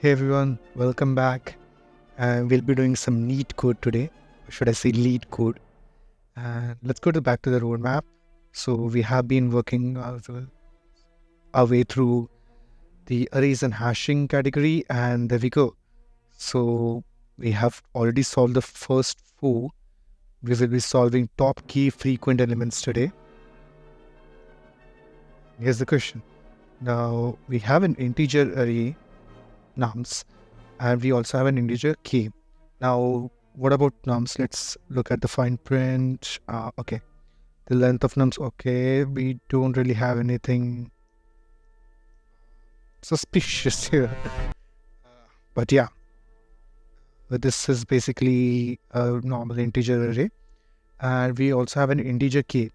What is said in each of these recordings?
Hey everyone, welcome back. We'll be doing some neat code today. Or should I say lead code? Let's go back to the roadmap. So we have been working our way through the arrays and hashing category, and there we go. So we have already solved the first four. We will be solving top key frequent elements today. Here's the question. Now we have an integer array nums, and we also have an integer k. Now, what about nums? Let's look at the fine print. Okay, the length of nums. Okay, we don't really have anything suspicious here. But yeah, but this is basically a normal integer array. And we also have an integer k.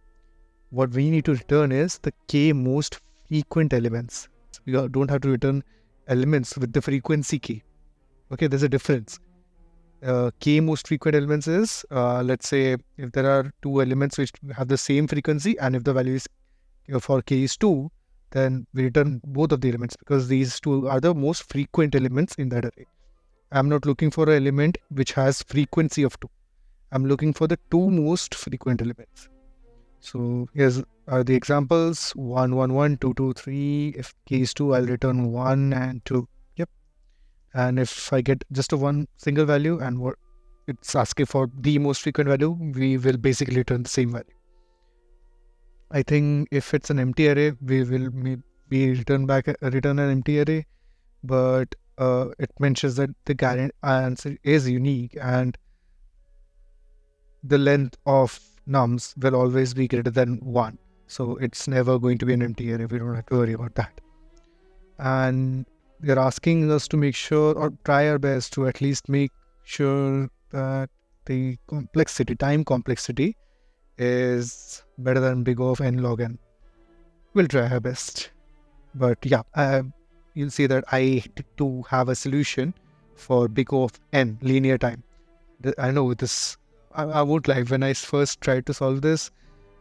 What we need to return is the k most frequent elements. We don't have to return elements with the frequency k. Okay, there's a difference. K most frequent elements is, let's say, if there are two elements which have the same frequency, and if the value is for k is 2, then we return both of the elements because these two are the most frequent elements in that array. I'm not looking for an element which has frequency of 2. I'm looking for the two most frequent elements. So here's are the examples: 1, 1, 1, 2, 2, 3. If k is 2, I'll return 1 and 2. Yep. And if I get just a one single value and what it's asking for the most frequent value, we will basically return the same value. I think if it's an empty array, we will maybe return an empty array, but it mentions that the answer is unique and the length of nums will always be greater than 1. So it's never going to be an empty array. We don't have to worry about that. And they're asking us to make sure or try our best to at least make sure that the time complexity is better than big O of n log n. We'll try our best. But yeah, you'll see that I need to have a solution for big O of n linear time. I know this, I won't lie, when I first tried to solve this,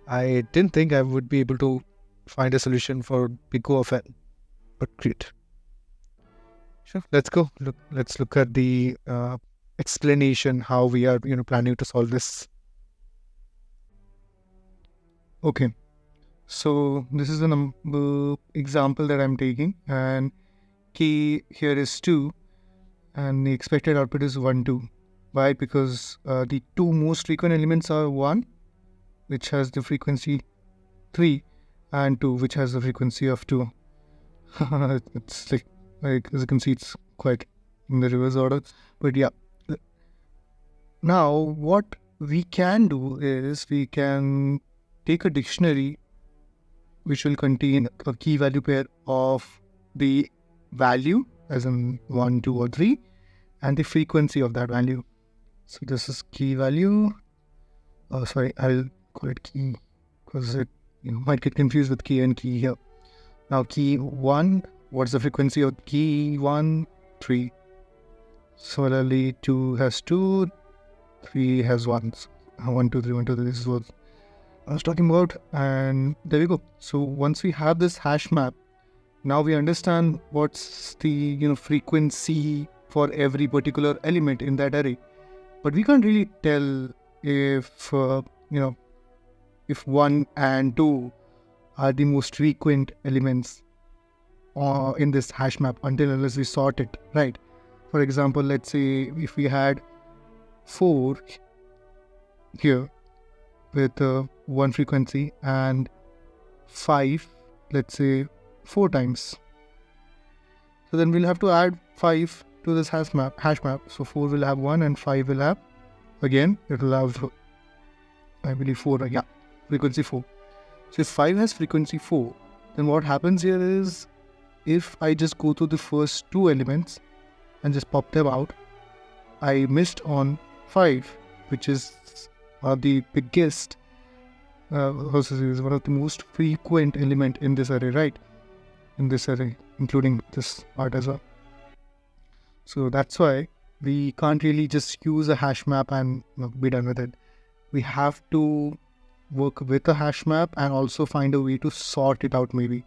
I didn't think I would be able to find a solution for big O of n. But great. Sure, let's go. Let's look at the explanation how we are planning to solve this. Okay, so this is an example that I'm taking, and k here is 2 and the expected output is 1, 2. Why? Because the two most frequent elements are 1, which has the frequency 3, and 2, which has the frequency of 2. It's like as you can see, it's quite in the reverse order. But yeah, now what we can do is we can take a dictionary which will contain a key value pair of the value, as in 1, 2, or 3, and the frequency of that value. So this is key value. Oh, sorry, I'll call it key because it might get confused with key and key here. Now key 1, what's the frequency of key 1? 3. Similarly, 2 has 2, 3 has 1. 1, 2, 3, 1, 2, 3. This is what I was talking about, and there we go. So once we have this hash map, now we understand what's the frequency for every particular element in that array. But we can't really tell if if 1 and 2 are the most frequent elements in this hash map unless we sort it, right? For example, let's say if we had 4 here with 1 frequency and 5, let's say 4 times. So then we'll have to add 5 to this hash map. So 4 will have 1 and 5 will have, again, it will have, I believe 4, yeah, frequency 4. So if 5 has frequency 4, then what happens here is, if I just go to the first 2 elements and just pop them out, I missed on 5, which is the biggest, is one of the most frequent element in this array, right? In this array, including this part as well. So that's why we can't really just use a hash map and be done with it. We have to work with a hash map and also find a way to sort it out maybe.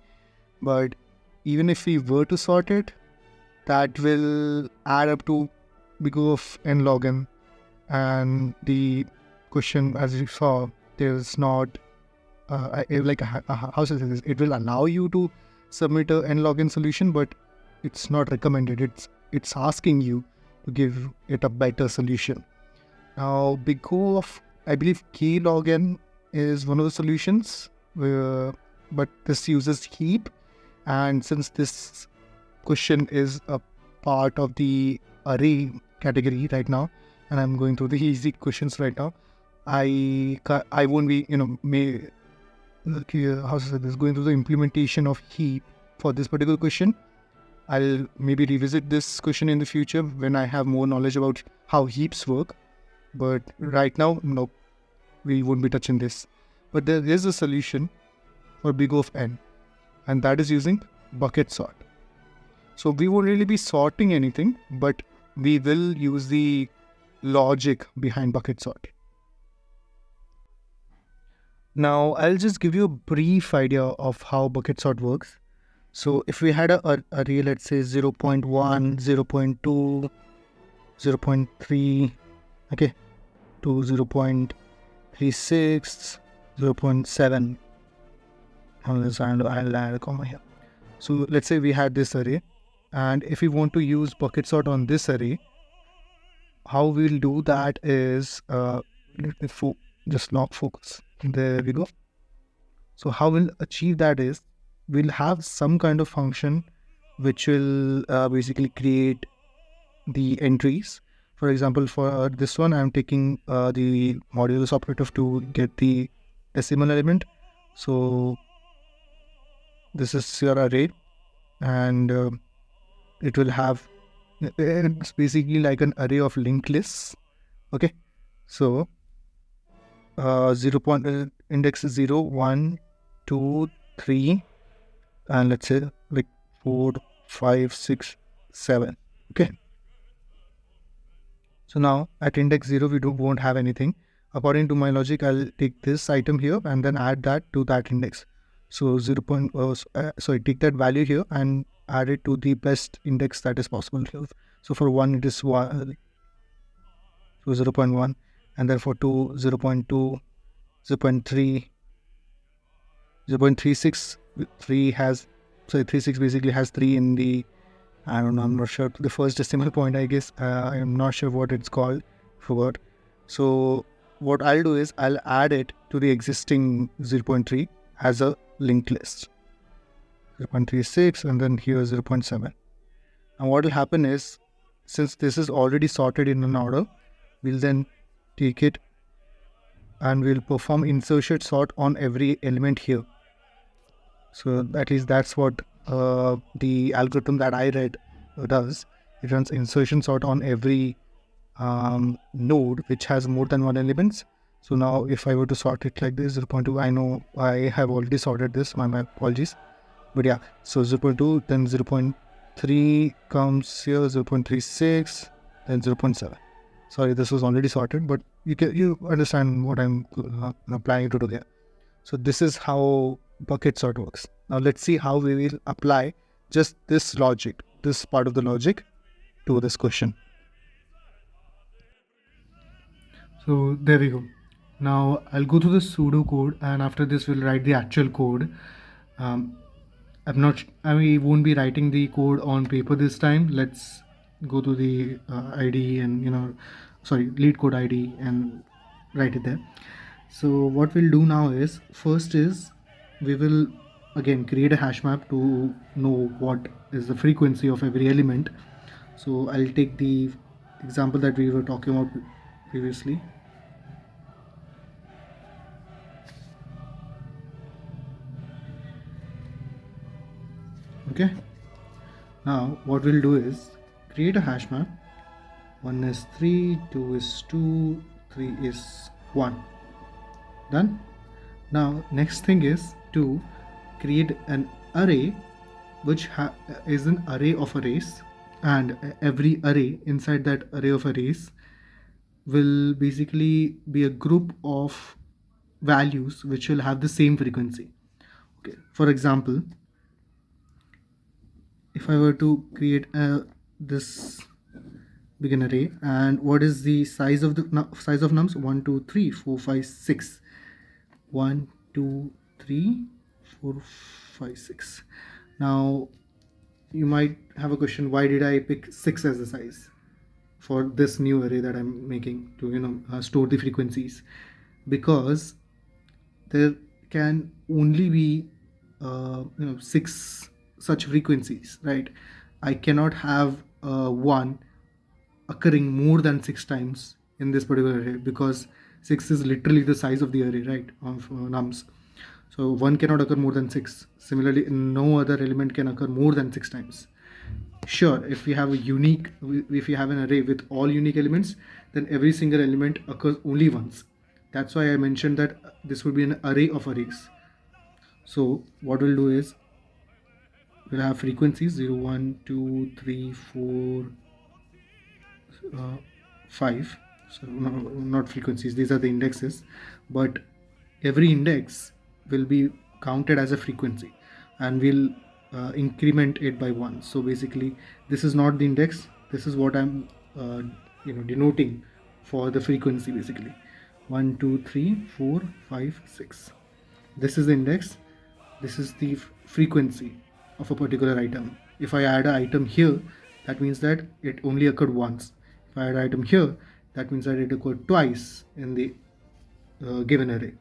But even if we were to sort it, that will add up to big O of n log n. And the question, as you saw, there's not how should I say this? It will allow you to submit a n log n solution, but it's not recommended. It's asking you to give it a better solution. Now, big O of, I believe, k log n is one of the solutions, but this uses heap. And since this question is a part of the array category right now, and I'm going through the easy questions right now, I won't be, how to say this, going through the implementation of heap for this particular question. I'll maybe revisit this question in the future when I have more knowledge about how heaps work. But right now, no, we won't be touching this. But there is a solution for big O of n, and that is using bucket sort. So we won't really be sorting anything, but we will use the logic behind bucket sort. Now, I'll just give you a brief idea of how bucket sort works. So if we had a array, let's say 0.1, 0.2, 0.3, okay, to 0.36, 0.7. I'll add a comma here. So let's say we had this array, and if we want to use bucket sort on this array, how we'll do that is, let me just lock focus. There we go. So how we'll achieve that is, we'll have some kind of function which will basically create the entries. For example, for this one, I'm taking the modulus operator to get the decimal element. So this is your array, and it will have, it's basically like an array of linked lists. Okay, so index 0, 1, 2, 3, and let's say like 4, 5, 6, 7. Okay. So now at index 0, we won't have anything. According to my logic, I'll take this item here and then add that to that index. So take that value here and add it to the best index that is possible here. So for 1, it is 1, so 0.1, and then for 2, 0.2, 0.3, 0.36, 36 basically has 3 in the, I don't know, I'm not sure, the first decimal point, I guess. I'm not sure what it's called, forgot. So what I'll do is I'll add it to the existing 0.3 as a linked list. 0.36, and then here 0.7. And what will happen is, since this is already sorted in an order, we'll then take it and we'll perform insertion sort on every element here. So that's what the algorithm that I read does. It runs insertion sort on every node which has more than one elements. So now if I were to sort it like this, 0.2, I know I have already sorted this, my apologies. But yeah, so 0.2, then 0.3 comes here, 0.36, then 0.7. Sorry, this was already sorted, but you understand what I'm planning to do there. So this is how bucket sort works. Now let's see how we will apply just this logic, this part of the logic, to this question. So there we go. Now I'll go through the pseudo code, and after this we'll write the actual code. We won't be writing the code on paper this time. Let's go to the IDE and Leet code IDE and write it there. So what we'll do now is, first is we will again create a hash map to know what is the frequency of every element. So I'll take the example that we were talking about previously. Okay, now what we'll do is create a hash map. 1 is 3, 2 is 2, 3 is 1. Done. Now next thing is to create an array which is an array of arrays, and every array inside that array of arrays will basically be a group of values which will have the same frequency. Okay, for example, if I were to create a this begin array, and what is the size of the size of nums? 1 2 3 4 5 6. 1 2 3 4 5 6. Now you might have a question, why did I pick 6 as the size for this new array that I'm making to store the frequencies? Because there can only be 6 such frequencies, right? I cannot have one occurring more than 6 times in this particular array, because 6 is literally the size of the array, right, of nums. So 1 cannot occur more than 6. Similarly, no other element can occur more than 6 times. Sure, if we have an array with all unique elements, then every single element occurs only once. That's why I mentioned that this would be an array of arrays. So what we'll do is we'll have frequencies 0 1 2 3 4 5. So not frequencies, these are the indexes, but every index will be counted as a frequency, and we'll increment it by 1. So basically this is not the index, this is what I'm denoting for the frequency. Basically 1 2 3 4 5 6, this is the index, this is the frequency of a particular item. If I add an item here, that means that it only occurred once. If I add an item here, that means that it occurred twice in the given array.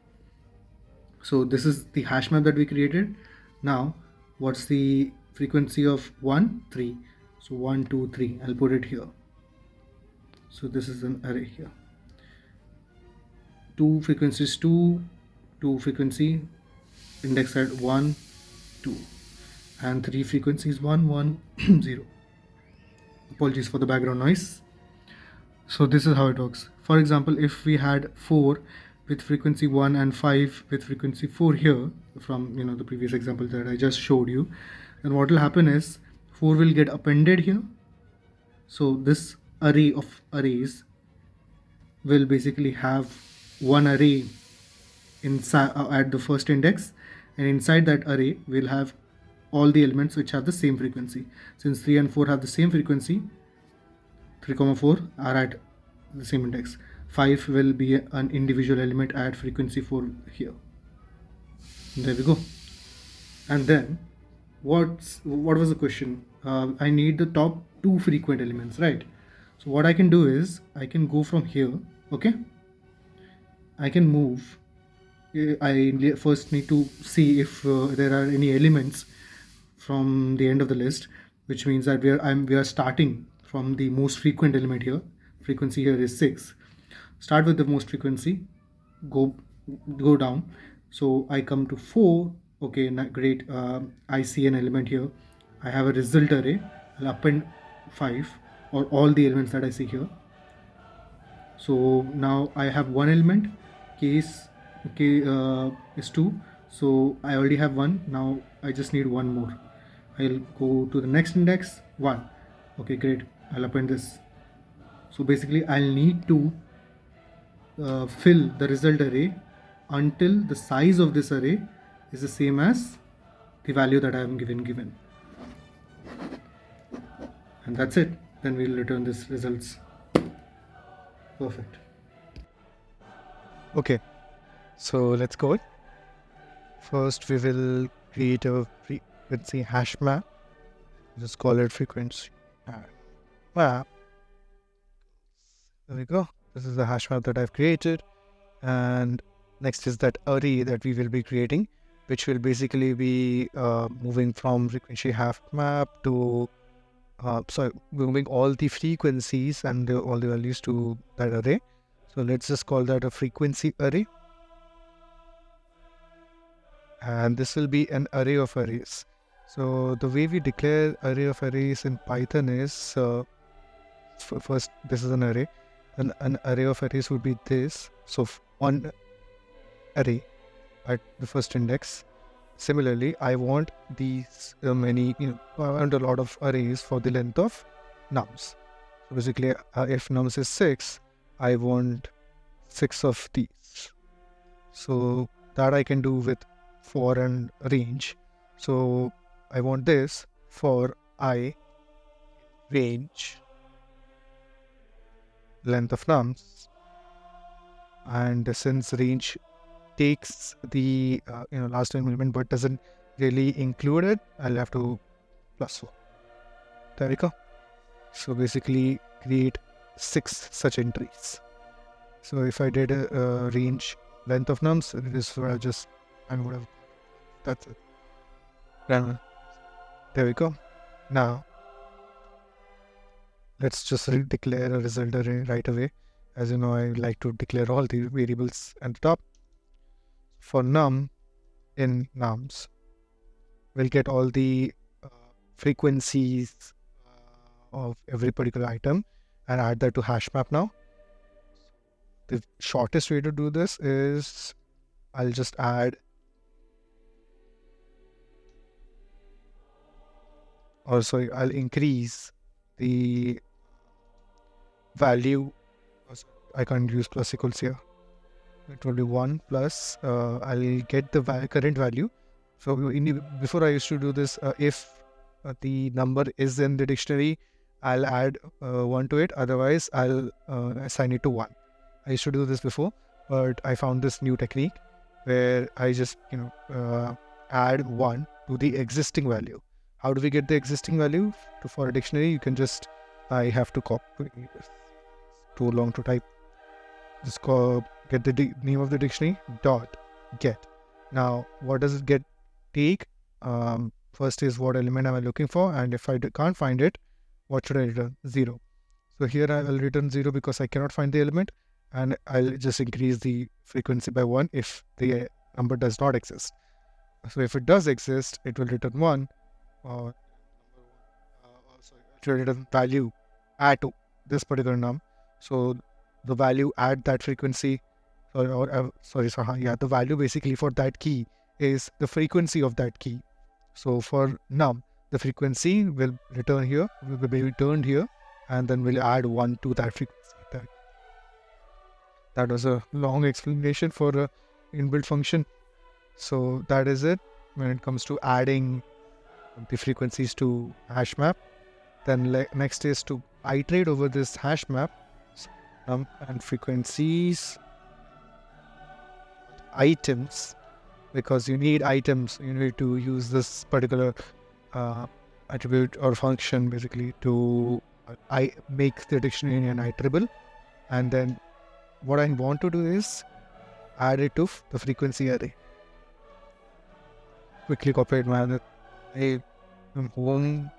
So this is the hash map that we created. Now what's the frequency of 1 3? So 1 2 3, I'll put it here. So this is an array here. 2 frequencies 2 frequency index at 1 2, and 3 frequencies 1 1 0. Apologies for the background noise. So this is how it works. For example, if we had 4 with frequency 1 and 5 with frequency 4 here, from the previous example that I just showed you, then what will happen is 4 will get appended here. So this array of arrays will basically have one array inside at the first index, and inside that array we'll have all the elements which have the same frequency. Since 3 and 4 have the same frequency, 3 4 are at the same index. 5 will be an individual element at frequency 4 here. There we go. And then what was the question? I need the top 2 frequent elements, right? So what I can do is I can go from here. Okay, I can move. I first need to see if there are any elements from the end of the list, which means that we are starting from the most frequent element here. Frequency here is 6. Start with the most frequency, go down. So I come to 4. Okay, great. I see an element here. I have a result array. I'll append 5, or all the elements that I see here. So now I have one element. K is 2. So I already have one. Now I just need one more. I'll go to the next index, 1. Okay, great. I'll append this. So basically I'll need to fill the result array until the size of this array is the same as the value that I am given. And that's it. Then we'll return this results. Perfect. Okay, so let's go. First we will create a frequency hash map. Just call it frequency map. There we go. This is the hash map that I've created, and next is that array that we will be creating, which will basically be moving from frequency hash map to moving all the frequencies and all the values to that array. So let's just call that a frequency array, and this will be an array of arrays. So the way we declare array of arrays in Python is first, this is an array, and an array of arrays would be this. So one array at the first index. Similarly, I want these I want a lot of arrays for the length of nums. So basically, if nums is 6, I want 6 of these. So that I can do with for and range. So I want this for I range length of nums, and since range takes the last time element but doesn't really include it, I'll have to +1. There we go. So basically create 6 such entries. So if I did a range length of nums, this would have just, I would have, that's it. There we go. Now let's just declare a result array right away. As you know, I like to declare all the variables at the top. For num in nums, we'll get all the frequencies of every particular item and add that to hash map now. The shortest way to do this is I'll just add, or sorry, I'll increase the value. I can't use plus equals here. It will be 1 plus, I'll get the current value. So before I used to do this, if the number is in the dictionary, I'll add 1 to it. Otherwise, I'll assign it to 1. I used to do this before, but I found this new technique where I just, add 1 to the existing value. How do we get the existing value for a dictionary? You can just, I have to copy this. Too long to type. Just get the name of the dictionary, dot get. Now, what does it get take? First is what element am I looking for, and if I can't find it, what should I return? 0. So here I will return 0 because I cannot find the element, and I'll just increase the frequency by 1 if the number does not exist. So if it does exist, it will return 1. Also, it will return value add to this particular num. So the value at that frequency, the value basically for that key is the frequency of that key. So for num, the frequency will return here, will be returned here, and then we'll add 1 to that frequency. That was a long explanation for a inbuilt function. So that is it when it comes to adding the frequencies to hash map. Then next is to iterate over this hash map and frequencies items, because you need items. You need to use this particular attribute or function basically to make the dictionary an iterable. And then what I want to do is add it to the frequency array. Quickly copy it, man. I'm home,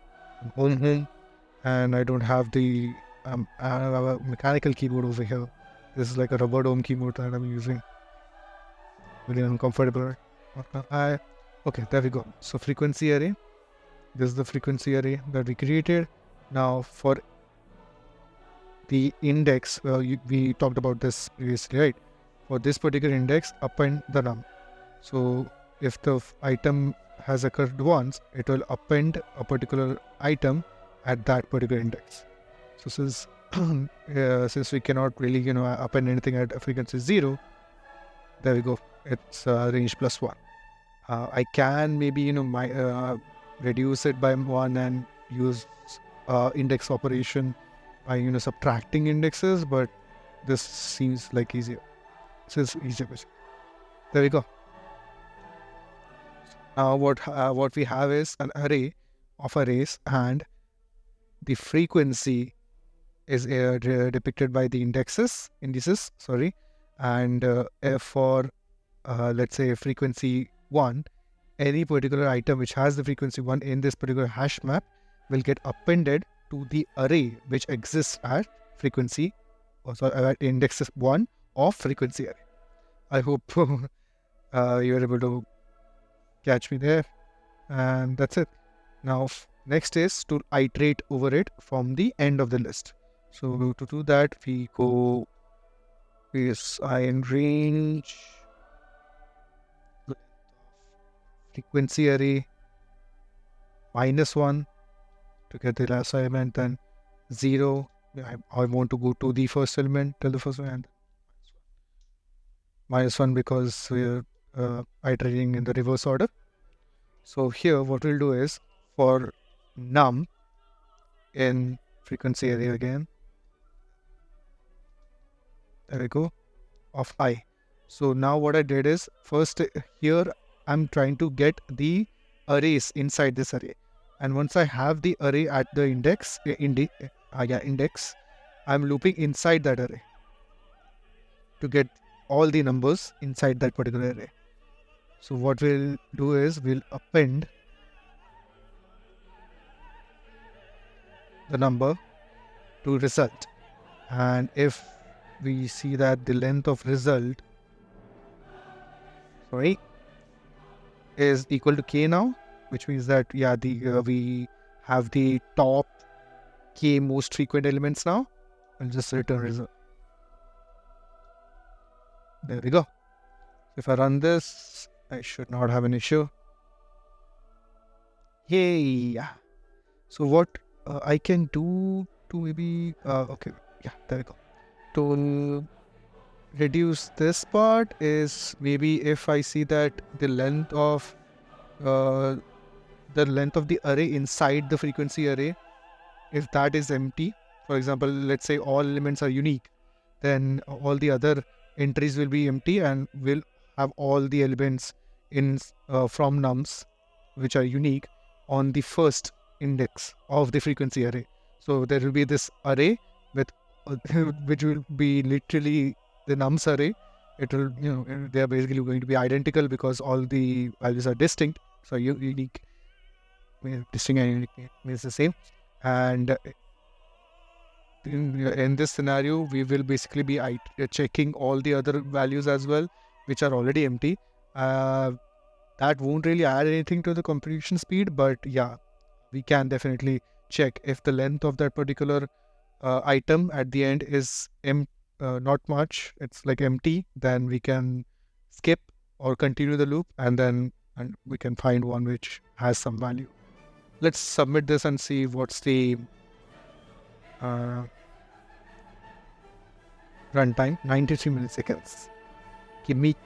and I don't have the I have a mechanical keyboard over here. This is like a rubber dome keyboard that I'm using. Really uncomfortable. Okay, there we go. So frequency array. This is the frequency array that we created. Now for the index, we talked about this previously, right? For this particular index, append the num. So if the item has occurred once, it will append a particular item at that particular index. So since we cannot really append anything at a frequency 0, there we go. It's range +1. I can maybe reduce it by 1 and use index operation by subtracting indexes, but this seems like easier. This is easier. There we go. Now what we have is an array of arrays, and the frequency is depicted by the indices, and for let's say frequency 1, any particular item which has the frequency 1 in this particular hash map will get appended to the array which exists at frequency, at index 1 of frequency array. I hope you are able to catch me there, and that's it. Now next is to iterate over it from the end of the list. So to do that, we go in range frequency array -1 to get the last element, then 0. I want to go to the first element till the first one, and -1 because we're iterating in the reverse order. So here what we'll do is for num in frequency array again. There we go, of I. So now what I did is, first here I'm trying to get the arrays inside this array. And once I have the array at the index, index, I'm looping inside that array to get all the numbers inside that particular array. So what we'll do is we'll append the number to result. And if we see that the length of result, is equal to k now, which means that we have the top k most frequent elements now. I'll just return result. There we go. If I run this, I should not have an issue. Yay! So what I can do to maybe there we go. To reduce this part is maybe if I see that the length of the array inside the frequency array, if that is empty, for example, let's say all elements are unique, then all the other entries will be empty and will have all the elements in from nums which are unique on the first index of the frequency array. So there will be this array with which will be literally the nums array. It will, they are basically going to be identical because all the values are distinct. So unique, distinct and unique means the same. And in this scenario, we will basically be checking all the other values as well, which are already empty. That won't really add anything to the computation speed, but yeah, we can definitely check if the length of that particular item at the end is not much, it's like empty, then we can skip or continue the loop, and we can find one which has some value. Let's submit this and see what's the runtime. 93 milliseconds. Give me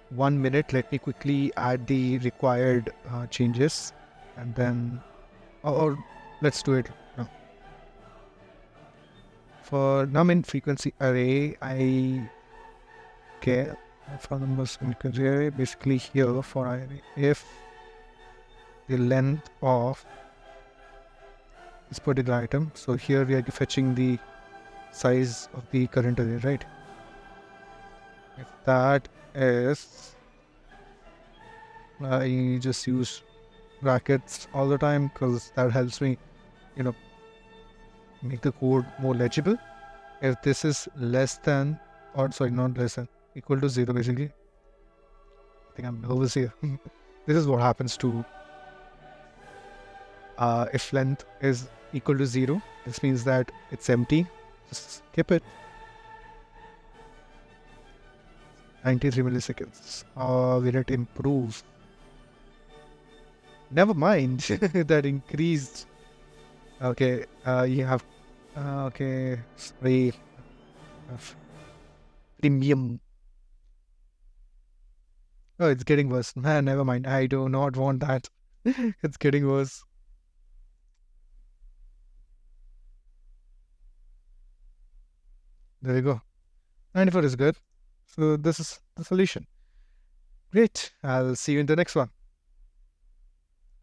1 minute. Let me quickly add the required changes, and then or let's do it now. For num in frequency array, I care from numbers frequency array. Basically here for array, if the length of this particular item, so here we are fetching the size of the current array, right? If that is, I just use brackets all the time because that helps me, make the code more legible. If this is less than, or sorry, not less than, equal to 0 basically. I think I'm nervous here. This is what happens to if length is equal to 0, this means that it's empty. Just skip it. 93 milliseconds. Will it improve? Never mind. That increased. Okay, you have okay, sorry, premium. Oh, it's getting worse. Man, never mind. I do not want that. It's getting worse. There you go. 94 is good. So this is the solution. Great. I'll see you in the next one.